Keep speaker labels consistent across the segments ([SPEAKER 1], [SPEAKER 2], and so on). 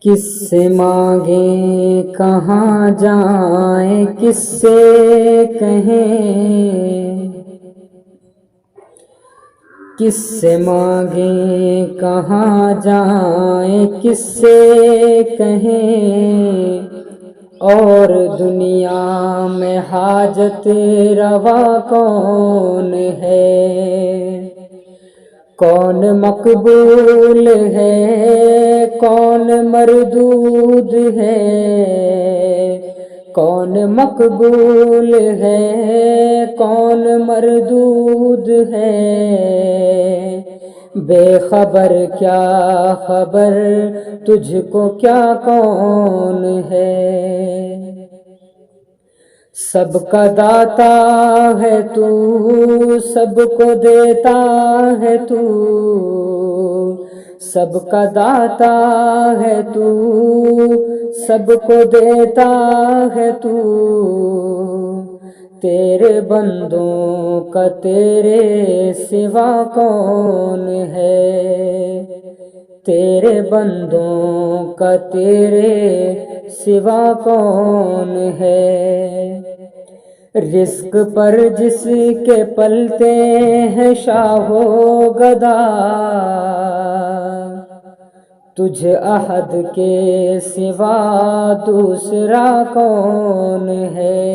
[SPEAKER 1] کس سے مانگیں کہاں جائیں کس سے کہیں، کس سے مانگیں کہاں جائیں کس سے کہیں، اور دنیا میں حاجت روا کون ہے؟ کون مقبول ہے کون مردود ہے، کون مقبول ہے کون مردود ہے، بے خبر کیا خبر تجھ کو کیا کون ہے؟ سب کا داتا ہے تو سب کو دیتا ہے تو، سب کا داتا ہے تو سب کو دیتا ہے تو، تیرے بندوں کا تیرے سوا کون ہے؟ تیرے بندوں کا تیرے سوا کون ہے؟ رزق پر جس کے پلتے ہیں شاہ و گدا، تجھ احد کے سوا دوسرا کون ہے؟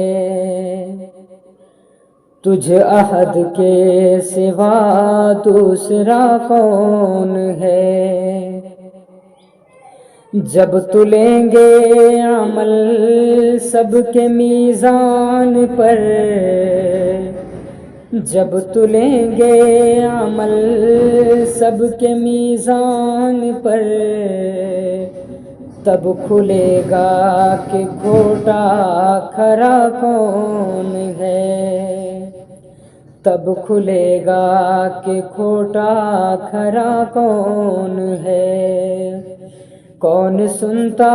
[SPEAKER 1] تجھ احد کے سوا دوسرا کون ہے؟ جب تلیں گے عمل سب کے میزان پر، جب تلیں گے عمل سب کے میزان پر، تب کھلے گا کہ کھوٹا کھرا کون ہے؟ تب کھلے گا کہ کھوٹا کھرا کون ہے؟ کون سنتا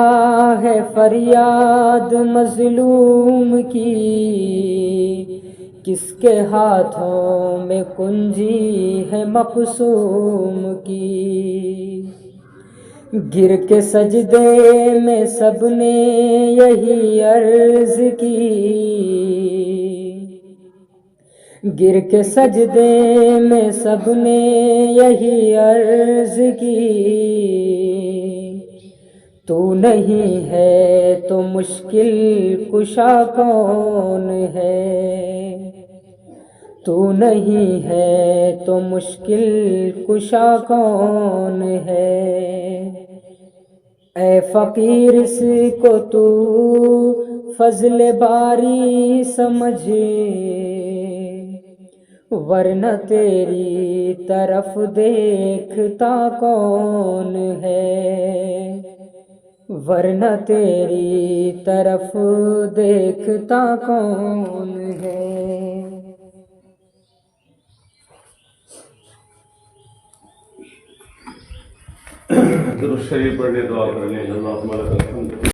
[SPEAKER 1] ہے فریاد مظلوم کی، کس کے ہاتھوں میں کنجی ہے مقسوم کی؟ گر کے سجدے میں سب نے یہی عرض کی، گر کے سجدے میں سب نے یہی عرض کی، تو نہیں ہے تو مشکل کشا کون ہے؟ تو نہیں ہے تو مشکل کشا کون ہے؟ اے فقیر اس کو تو فضل باری سمجھ، ورنہ تیری طرف دیکھتا کون ہے؟ ورنہ تیری طرف دیکھتا کون ہے؟
[SPEAKER 2] درود شریف پڑھنے دعا کرنے اللہ